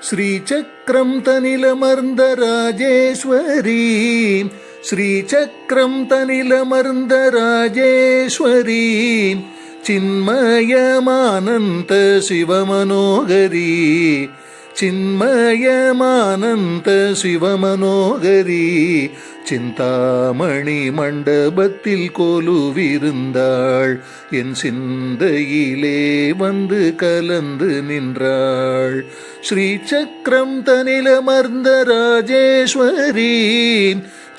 ஸ்ரீசக்கரம் தனிலமர்ந்த ராஜேஸ்வரி, ஸ்ரீசக்கரம் தனிலமர்ந்த ராஜேஸ்வரி, சின்மயமானந்த சிவமனோகரி, சின்மயமானந்த சிவமனோகரி, சிந்தாமணி மண்டபத்தில் கொலுவிருந்தாள், என் சிந்தையிலே வந்து கலந்து நின்றாள். ஸ்ரீசக்கரம் தனிலமர்ந்த ராஜேஸ்வரி,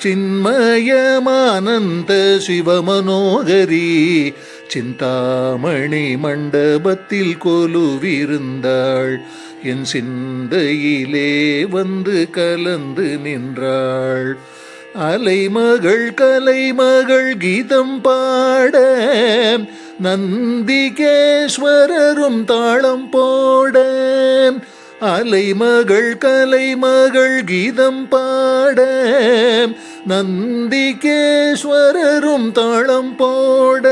சின்மயமானந்த சிவமனோகரி, சிந்தாமணி மண்டபத்தில் கொலுவிருந்தாள், என் சிந்தையிலே வந்து கலந்து நின்றாள். அலைமகள் கலைமகள் கீதம் பாட, நந்திகேஸ்வரரும் தாளம் போட, அலைமகள் கலைமகள் கீதம் பாட, நந்திகேஸ்வரரும் தாளம் போட,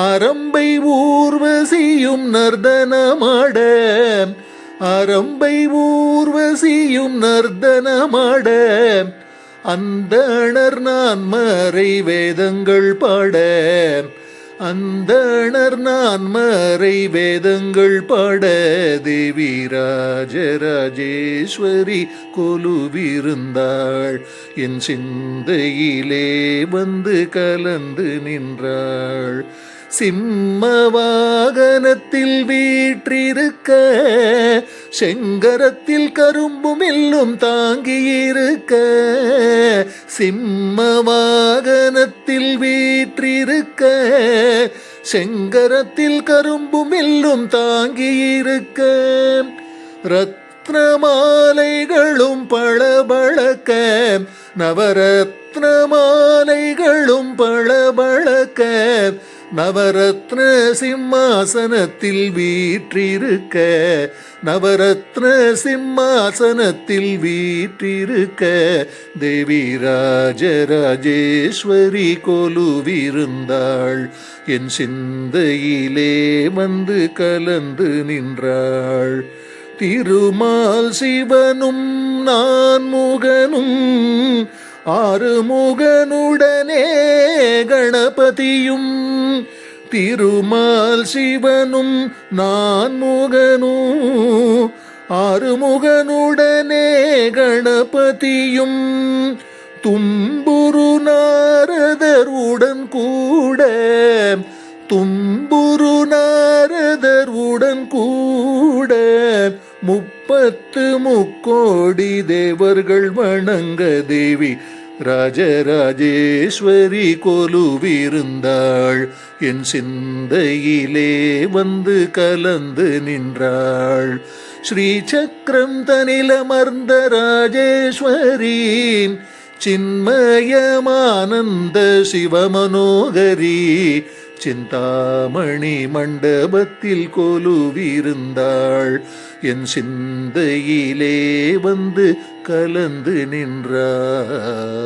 அரம்பை ஊர்வசியும் நர்தனமாட, அரம்பை ஊர்வசியும் நர்தனமாட, அந்தணர் நான்மறை வேதங்கள் பாட, அந்தணர் நான்மறை வேதங்கள் பாட, தேவி ராஜராஜேஸ்வரி கொலுவிருந்தாள், என் சிந்தையிலே வந்து கலந்து நின்றாள். சிம்ம வாகனத்தில் வீற்றிருக்க, செங்கரத்தில் கரும்பும் எல்லும் தாங்கியிருக்க, சிம்ம வாகனத்தில் வீற்றிருக்க, செங்கரத்தில் கரும்பும் எல்லும் தாங்கியிருக்க, ரத்னமாலைகளும் பளபளக்க, நவரத்ன மாலைகளும் பளபளக்க, நவரத்ன சிம்மாசனத்தில் வீற்றிருக்க, நவரத்ன சிம்மாசனத்தில் வீற்றிருக்க, தேவி ராஜராஜேஸ்வரி கொலுவிருந்தாள், என் சிந்தையிலே வந்து கலந்து நின்றாள். திருமால் சிவனும் நான் முகனும், ஆறுமுகனுடனே கணபதியும், திருமால் சிவனும் நான் முகனும், ஆறுமுகனுடனே கணபதியும், தும்புரு நாரதர் உடன் கூட, தும்புரு நாரதர் உடன் கூட, 30 முக்கோடி தேவர்கள் வணங்க, தேவி ராஜராஜேஸ்வரி கொலுவிருந்தாள், என் சிந்தையிலே வந்து கலந்து நின்றாள். ஸ்ரீசக்கரம் தனிலமர்ந்த ராஜேஸ்வரி, சின்மயமானந்த சிவமனோகரி, சிந்தாமணி மண்டபத்தில் கொலுவிருந்தாள், என் சிந்தையிலே வந்து கலந்து நின்றாள்.